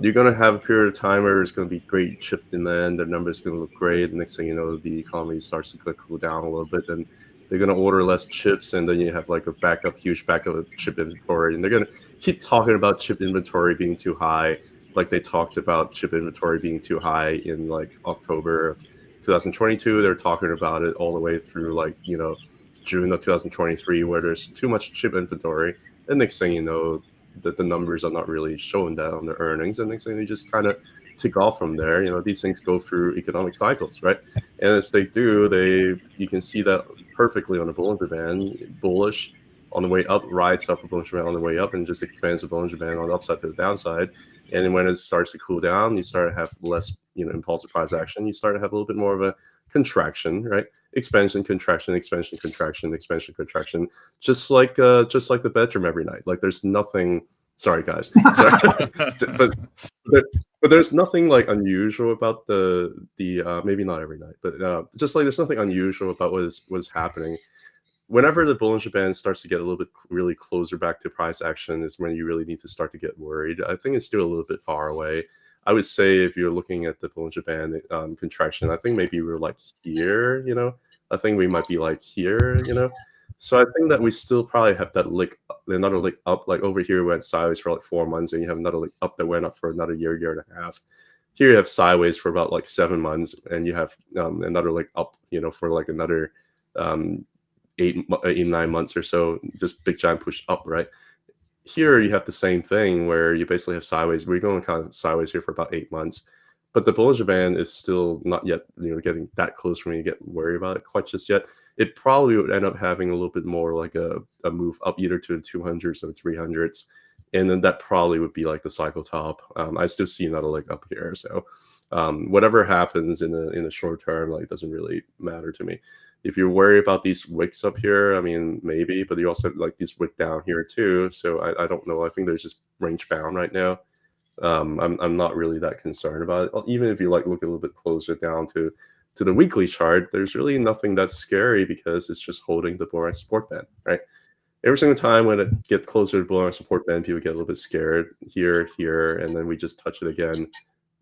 Speaker 2: you're going to have a period of time where there's going to be great chip demand. Their numbers going to look great. The next thing you know, the economy starts to cool down a little bit, and they're going to order less chips, and then you have like a huge backup of chip inventory, and they're going to keep talking about chip inventory being too high, like they talked about chip inventory being too high in like October of 2022. They're talking about it all the way through like, June of 2023, where there's too much chip inventory. And next thing you know, that the numbers are not really showing that on the earnings, and next thing they just kind of tick off from there. These things go through economic cycles, right? And as they do, you can see that perfectly on the Bollinger Band. Bullish on the way up, rides up a Bollinger Band on the way up, and just expands the Bollinger Band on the upside to the downside. And then when it starts to cool down, you start to have less, impulsive price action. You start to have a little bit more of a contraction, right? Expansion, contraction, expansion, contraction, expansion, contraction. Just like the bedroom every night. Like there's nothing. Sorry, guys. Sorry. but there's nothing like unusual about the maybe not every night, but just like there's nothing unusual about what is happening. Whenever the Bollinger Band starts to get a little bit really closer back to price action is when you really need to start to get worried. I think it's still a little bit far away. I would say if you're looking at the Bollinger Band contraction, I think maybe we're like here, I think we might be like here, So I think that we still probably have that another lick up, like over here went sideways for like 4 months, and you have another lick up that went up for another year and a half. Here you have sideways for about like 7 months, and you have another lick up, for like another 8, 9 months or so, just big giant push up, right? Here you have the same thing where you basically have sideways. We're going kind of sideways here for about 8 months, but the Bollinger Band is still not yet, getting that close for me to get worried about it quite just yet. It probably would end up having a little bit more like a move up either to the 200s or 300s, and then that probably would be like the cycle top. I still see another leg up here, so whatever happens in the short term, like, doesn't really matter to me. If you're worried about these wicks up here, I mean, maybe, but you also have like this wick down here too. So I don't know. I think there's just range bound right now. I'm not really that concerned about it. Even if you like look a little bit closer down to the weekly chart, there's really nothing that's scary because it's just holding the bull support band, right? Every single time when it gets closer to bull support band, people get a little bit scared here, and then we just touch it again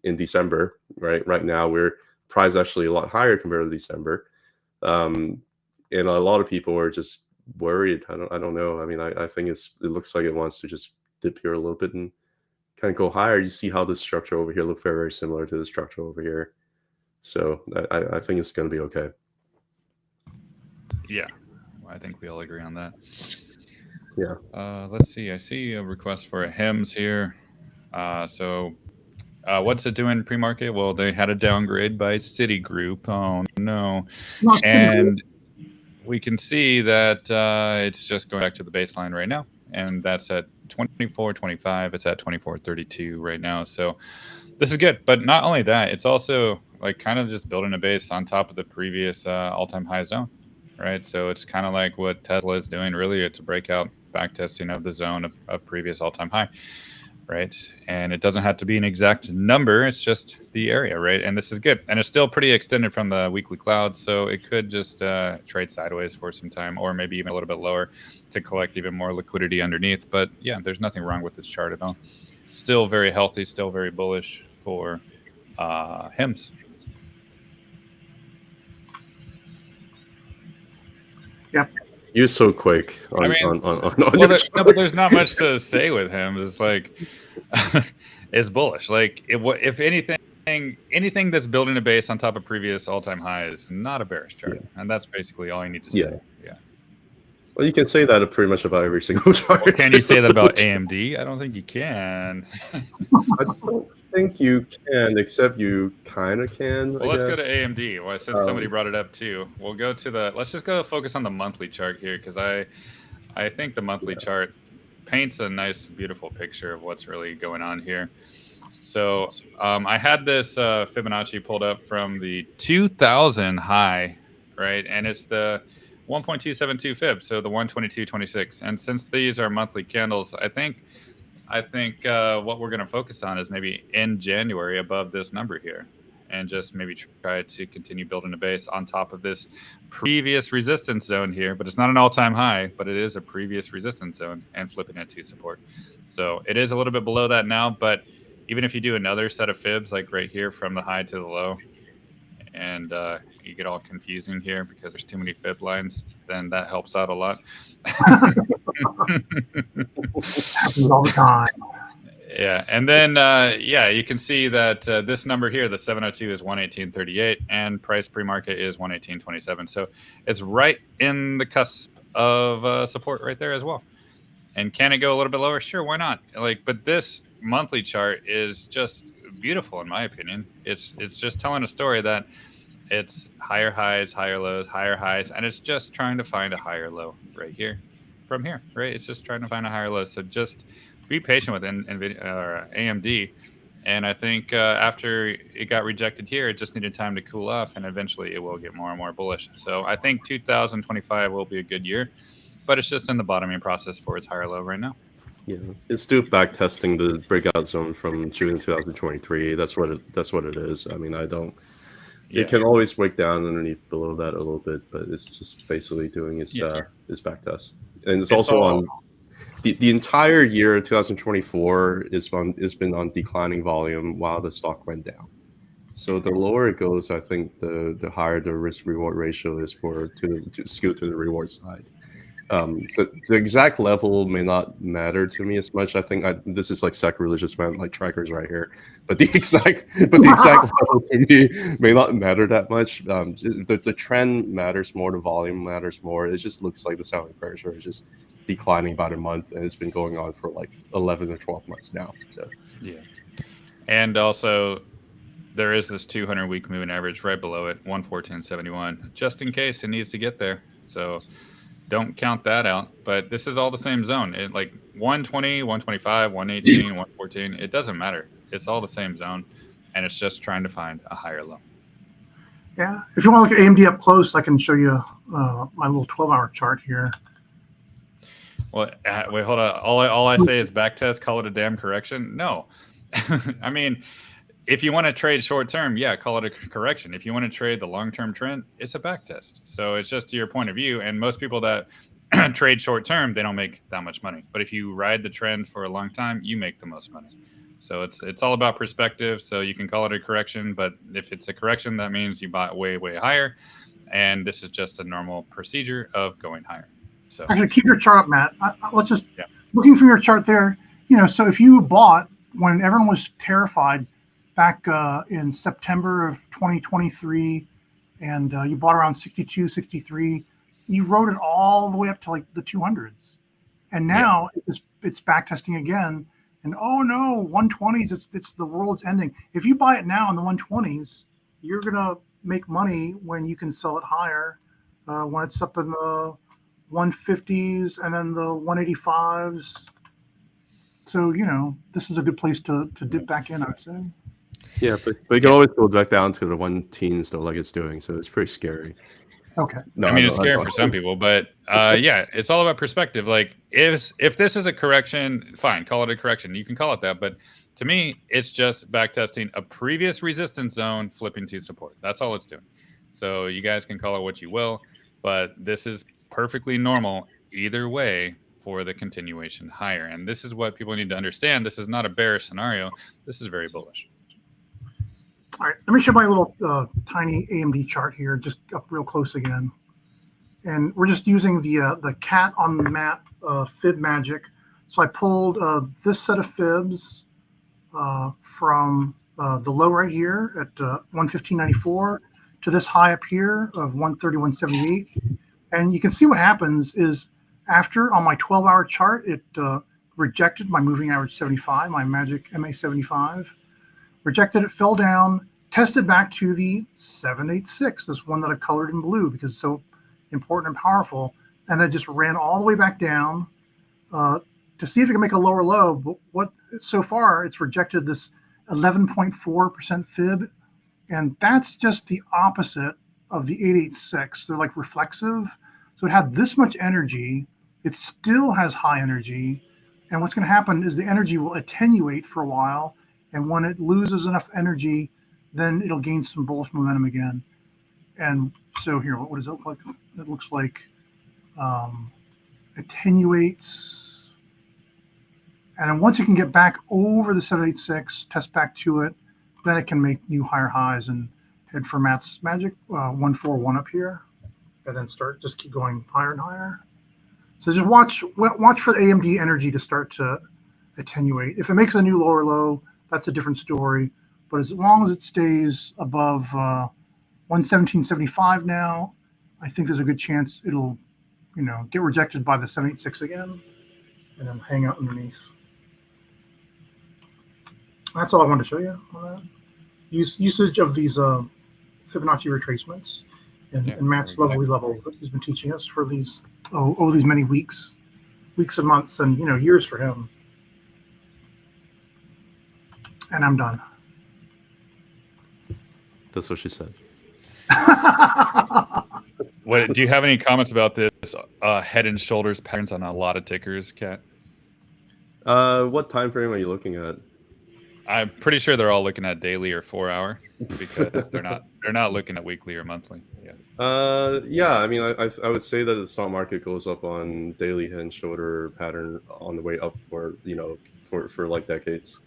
Speaker 2: in December, right? Right now we're priced actually a lot higher compared to December. And a lot of people are just worried. I don't know. I mean, I think it looks like it wants to just dip here a little bit and kind of go higher. You see how this structure over here look very, very similar to the structure over here. So I think it's going to be okay.
Speaker 1: Yeah, I think we all agree on that.
Speaker 2: Yeah.
Speaker 1: Let's see. I see a request for a HIMS here. So what's it doing pre-market? Well, they had a downgrade by Citigroup. Oh no! And we can see that it's just going back to the baseline right now, and that's at 24.25. It's at 24.32 right now. So this is good. But not only that, it's also like kind of just building a base on top of the previous all-time high zone, right? So it's kind of like what Tesla is doing. Really, it's a breakout back testing of the zone of previous all-time high. Right. And it doesn't have to be an exact number. It's just the area. Right. And this is good. And it's still pretty extended from the weekly cloud. So it could just trade sideways for some time, or maybe even a little bit lower to collect even more liquidity underneath. But yeah, there's nothing wrong with this chart at all. Still very healthy, still very bullish for HIMS.
Speaker 3: Yep.
Speaker 2: You're so quick on
Speaker 1: but there's not much to say with him. It's like it's bullish. Like if anything that's building a base on top of previous all-time high is not a bearish chart, and that's basically all you need to say.
Speaker 2: Well, you can say that pretty much about every single chart.
Speaker 1: Well, can you say that about AMD? I don't think you can.
Speaker 2: I don't think you can, except you kind of can.
Speaker 1: Well,
Speaker 2: I
Speaker 1: let's
Speaker 2: guess.
Speaker 1: go to AMD. Well, since somebody brought it up too, we'll go to the. Let's just go focus on the monthly chart here because I think the monthly chart paints a nice, beautiful picture of what's really going on here. So I had this Fibonacci pulled up from the 2000 high, right? And it's the 1.272 fib, so the 122.26. And since these are monthly candles, I think what we're going to focus on is maybe in January above this number here, and just maybe try to continue building a base on top of this previous resistance zone here. But it's not an all-time high, but it is a previous resistance zone and flipping it to support. So it is a little bit below that now, but even if you do another set of fibs like right here from the high to the low, and you get all confusing here because there's too many fib lines, then that helps out a lot.
Speaker 3: Happens all the time.
Speaker 1: Yeah, and then you can see that this number here, the 702, is 118.38, and price pre-market is 118.27. So it's right in the cusp of support right there as well. And can it go a little bit lower? Sure, why not? But this monthly chart is just beautiful in my opinion. It's just telling a story that it's higher highs, higher lows, higher highs, and it's just trying to find a higher low right here from here, right? It's just trying to find a higher low. So just be patient with Nvidia or AMD. And I think after it got rejected here, it just needed time to cool off, and eventually it will get more and more bullish. So I think 2025 will be a good year, but it's just in the bottoming process for its higher low right now.
Speaker 2: Yeah, it's still back testing the breakout zone from June 2023. That's what it is. I mean, it can always break down underneath below that a little bit, but it's just basically doing its back test. And it's also on the entire year of 2024 is been on declining volume while the stock went down. So the lower it goes, I think the higher the risk reward ratio is to skew to the reward side. The exact level may not matter to me as much. I think this is like sacrilegious amount like trackers right here, but the exact level to me may not matter that much. The trend matters more, the volume matters more. It just looks like the selling pressure is just declining about a month, and it's been going on for like 11 or 12 months now. So
Speaker 1: yeah, and also there is this 200-week moving average right below it, 114.71, just in case it needs to get there. So don't count that out, but this is all the same zone. It like 120, 125, 118, 114. It doesn't matter. It's all the same zone, and it's just trying to find a higher low.
Speaker 3: Yeah. If you want to look at AMD up close, I can show you my little 12-hour chart here.
Speaker 1: Well, wait, hold on. All I say is backtest, call it a damn correction. No. I mean, if you want to trade short term, yeah, call it a correction. If you want to trade the long-term trend, it's a backtest. So it's just your point of view. And most people that trade short term, they don't make that much money. But if you ride the trend for a long time, you make the most money. So it's all about perspective. So you can call it a correction, but if it's a correction, that means you bought way, way higher. And this is just a normal procedure of going higher. So
Speaker 3: actually, keep your chart up, Matt. Let's just looking from your chart there. So if you bought when everyone was terrified back in September of 2023, and you bought around 62, 63, you rode it all the way up to like the 200s, and now it's back testing again. And oh no, 120s! It's the world's ending. If you buy it now in the 120s, you're gonna make money when you can sell it higher, when it's up in the 150s and then the 185s. So this is a good place to dip back in, I'd say.
Speaker 2: Yeah, but you can always go back down to the 110s though, like it's doing. So it's pretty scary.
Speaker 3: Okay.
Speaker 1: No, I mean, it's scary for some people, but it's all about perspective. Like if this is a correction, fine, call it a correction. You can call it that, but to me, it's just back testing a previous resistance zone, flipping to support. That's all it's doing. So you guys can call it what you will, but this is perfectly normal either way for the continuation higher. And this is what people need to understand. This is not a bearish scenario. This is very bullish.
Speaker 3: All right, let me show my little tiny AMD chart here, just up real close again. And we're just using the cat on the map fib magic. So I pulled this set of fibs from the low right here at 115.94 to this high up here of 131.78. And you can see what happens is After, on my 12-hour chart, it rejected my moving average 75, my magic MA 75. Rejected it, fell down, tested back to the 786, this one that I colored in blue because it's so important and powerful. And then just ran all the way back down to see if it can make a lower low. But what so far, it's rejected this 11.4% fib. And that's just the opposite of the 886. They're like reflexive. So it had this much energy. It still has high energy. And what's going to happen is the energy will attenuate for a while. And when it loses enough energy, then it'll gain some bullish momentum again. And so here, what does it look like? It looks like attenuates. And then once it can get back over the 786, test back to it, then it can make new higher highs and head for Matt's magic 141 up here, and then just keep going higher and higher. So just watch for the AMD energy to start to attenuate. If it makes a new lower low, that's a different story. But as long as it stays above 117.75 now, I think there's a good chance it'll, get rejected by the 786 again, and then hang out underneath. That's all I wanted to show you on that. Usage of these Fibonacci retracements and Matt's lovely level that he's been teaching us for these over these many weeks and months, and years for him. And I'm done.
Speaker 2: That's what she said.
Speaker 1: What do you have any comments about this head and shoulders patterns on a lot of tickers, Kat?
Speaker 2: What time frame are you looking at?
Speaker 1: I'm pretty sure they're all looking at daily or 4 hour because they're not looking at weekly or monthly.
Speaker 2: Yeah. I mean, I would say that the stock market goes up on daily head and shoulder pattern on the way up for like decades.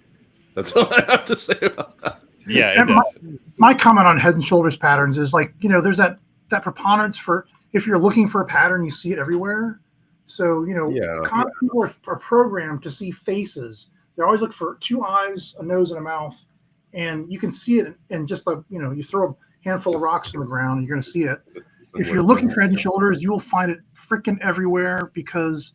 Speaker 2: That's all I have to say about that.
Speaker 1: Yeah, it does.
Speaker 3: My comment on head and shoulders patterns is like, there's that preponderance for, if you're looking for a pattern, you see it everywhere. So, people are programmed to see faces. They always look for two eyes, a nose, and a mouth, and you can see it. And just like you throw a handful of rocks on the ground, and you're going to see it. If you're looking for head and shoulders, you will find it freaking everywhere because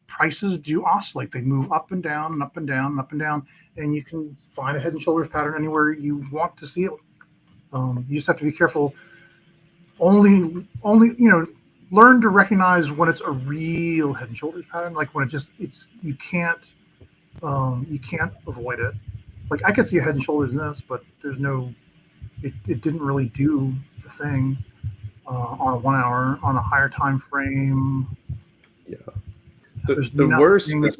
Speaker 3: prices do oscillate. They move up and down and up and down and up and down, and you can find a head and shoulders pattern anywhere you want to see it. You just have to be careful. Only learn to recognize when it's a real head and shoulders pattern, like when you can't avoid it. Like I could see a head and shoulders in this, but there's it didn't really do the thing on a 1 hour, on a higher time frame.
Speaker 2: Yeah. The worst is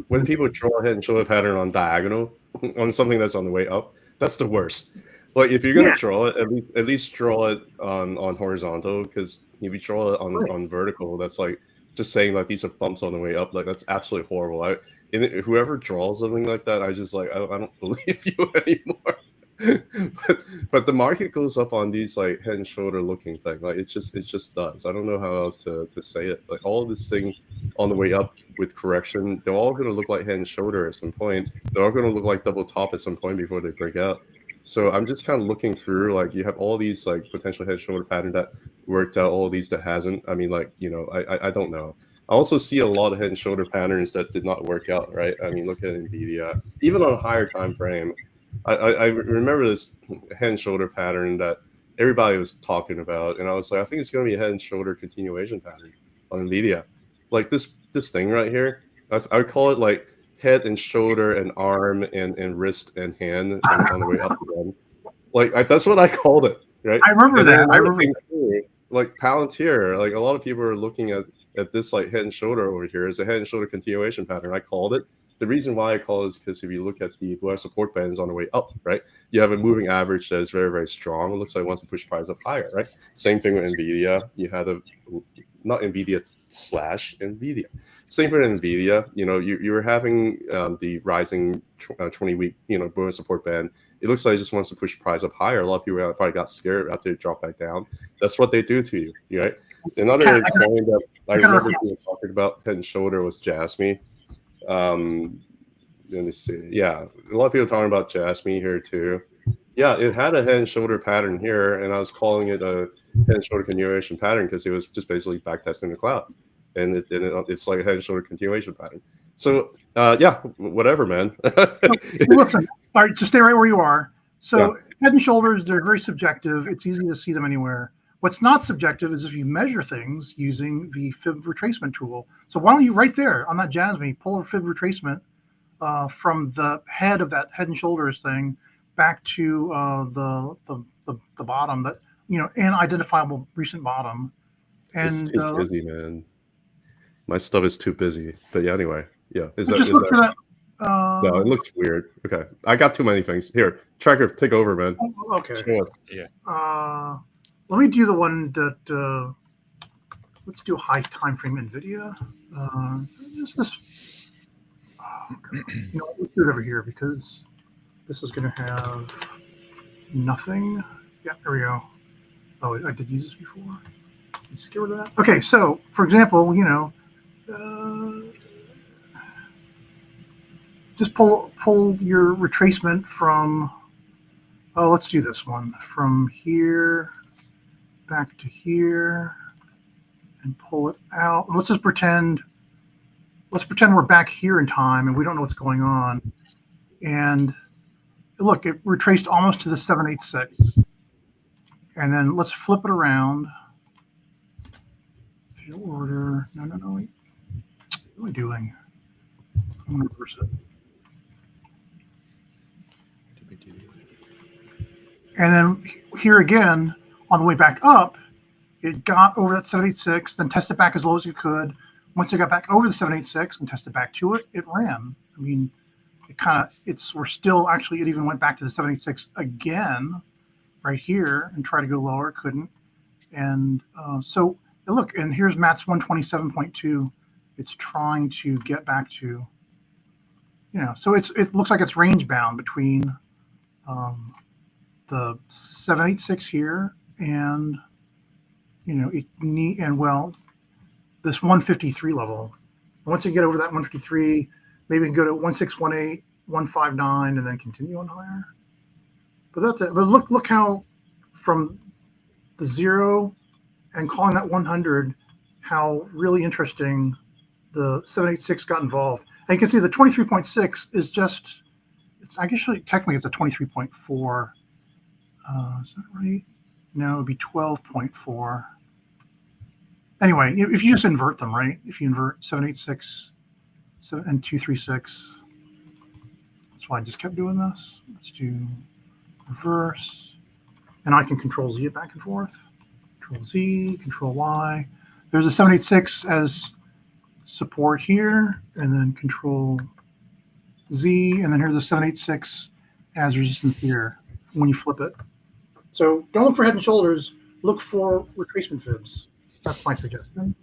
Speaker 2: when people draw a head and shoulder pattern on diagonal on something that's on the way up. That's the worst. Like if you're gonna draw it, at least draw it on horizontal, because if you draw it on vertical, that's like just saying like these are bumps on the way up. Like that's absolutely horrible. Whoever draws something like that, I just like I don't believe you anymore. but the market goes up on these like head and shoulder looking thing. Like it just does. I don't know how else to say it. Like all of this thing on the way up with correction, they're all going to look like head and shoulder at some point. They're all going to look like double top at some point before they break out. So I'm just kind of looking through, like you have all these like potential head and shoulder pattern that worked out, all these that hasn't. I mean, like, I don't know. I also see a lot of head and shoulder patterns that did not work out, right? I mean, look at Nvidia, even on a higher time frame. I remember this head and shoulder pattern that everybody was talking about, and I was like, I think it's going to be a head and shoulder continuation pattern on Nvidia. Like this thing right here, I would call it like head and shoulder and arm and wrist and hand on the way up again. Like that's what I called it, right?
Speaker 3: I remember that. I remember
Speaker 2: like Palantir, like a lot of people are looking at this like head and shoulder over here as a head and shoulder continuation pattern. I called it. The reason why I call it is because if you look at the lower support bands on the way up, right, you have a moving average that is very, very strong. It looks like it wants to push price up higher, right? Same thing with Nvidia. You had not Nvidia / Nvidia. Same for Nvidia. You were having the rising 20-week, lower support band. It looks like it just wants to push price up higher. A lot of people probably got scared after it dropped back down. That's what they do to you, right? Another coin that I remember people talking about head and shoulder was Jasmy. Let me see. Yeah, a lot of people talking about Jasmy here too. Yeah, it had a head and shoulder pattern here, and I was calling it a head and shoulder continuation pattern because it was just basically backtesting the cloud. and it's like a head and shoulder continuation pattern. So yeah, whatever, man.
Speaker 3: Listen, all right, so stay right where you are. So head and shoulders, they're very subjective. It's easy to see them anywhere. What's not subjective is if you measure things using the fib retracement tool. So why don't you, right there on that Jasmine, pull a fib retracement from the head of that head and shoulders thing back to the bottom, that an identifiable recent bottom. And
Speaker 2: it's busy, man. My stuff is too busy. But yeah, anyway, yeah.
Speaker 3: Look for that.
Speaker 2: No, it looks weird. Okay, I got too many things here. Tracker, take over, man.
Speaker 3: Okay.
Speaker 1: Yeah.
Speaker 3: Let me do the one that. Let's do high time frame Nvidia. Just this. Let's do it over here because this is going to have nothing. Yeah, there we go. Oh, I did use this before. Let's get rid of that. Okay, so for example, just pull your retracement from. Oh, let's do this one from here back to here, and pull it out. Let's just pretend. Let's pretend we're back here in time and we don't know what's going on. And look, it retraced almost to the 786. And then let's flip it around. View order. No, wait. What am I doing? I'm going to reverse it. And then here again, on the way back up, it got over that 786, then tested back as low as it could. Once it got back over the 786 and tested back to it, it ran. I mean, we're still actually, it even went back to the 786 again right here and tried to go lower, couldn't. And so look, and here's Matt's 127.2. It's trying to get back to, so it looks like it's range bound between the 786 here and, this 153 level. Once you get over that 153, maybe you can go to 1618, 159, and then continue on higher. But that's it. But look how from the 0 and calling that 100, how really interesting the 786 got involved. And you can see the 23.6 is just, technically it's a 23.4. Is that right? No, it would be 12.4. Anyway, if you just invert them, right? If you invert 786 and 236, that's why I just kept doing this. Let's do reverse. And I can control Z it back and forth. Control Z, control Y. There's a 786 as support here, and then control Z, and then here's a 786 as resistance here when you flip it. So don't look for head and shoulders, look for retracement fibs. That's my suggestion.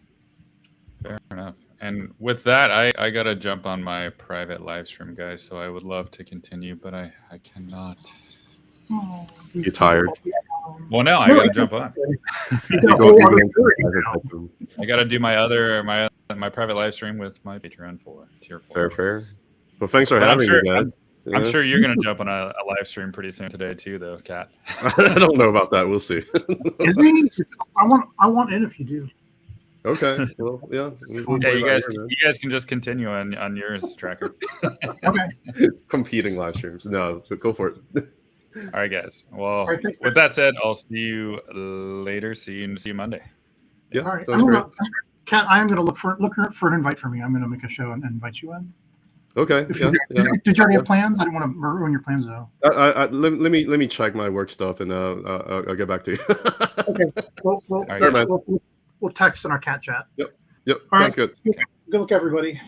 Speaker 1: Fair enough. And with that, I got to jump on my private live stream, guys. So I would love to continue, but I cannot.
Speaker 3: Oh,
Speaker 2: you tired?
Speaker 1: Well, no, I got to jump on. I got to do my private live stream with my Patreon for tier 4.
Speaker 2: Fair. Well, thanks for having me, man.
Speaker 1: I'm sure you're going to jump on a live stream pretty soon today too, though, Kat.
Speaker 2: I don't know about that. We'll see.
Speaker 3: Is he? I want in if you do.
Speaker 2: Okay. Well, yeah.
Speaker 1: You guys can just continue on yours, Tracker.
Speaker 3: Okay.
Speaker 2: Competing live streams. No, so go for it.
Speaker 1: All right, guys. Well, with that said, I'll see you later. See you Monday.
Speaker 2: Yeah.
Speaker 3: All right.
Speaker 2: Sounds great.
Speaker 3: Kat, I am going to look for an invite for me. I'm going to make a show and invite you in.
Speaker 2: Okay.
Speaker 3: Did you already have plans? I didn't want to ruin your plans, though.
Speaker 2: Let me check my work stuff, and I'll get back to you.
Speaker 3: Okay. We'll text in our cat chat.
Speaker 2: Yep.
Speaker 3: All
Speaker 2: Sounds
Speaker 3: right.
Speaker 2: good.
Speaker 3: Good luck, everybody.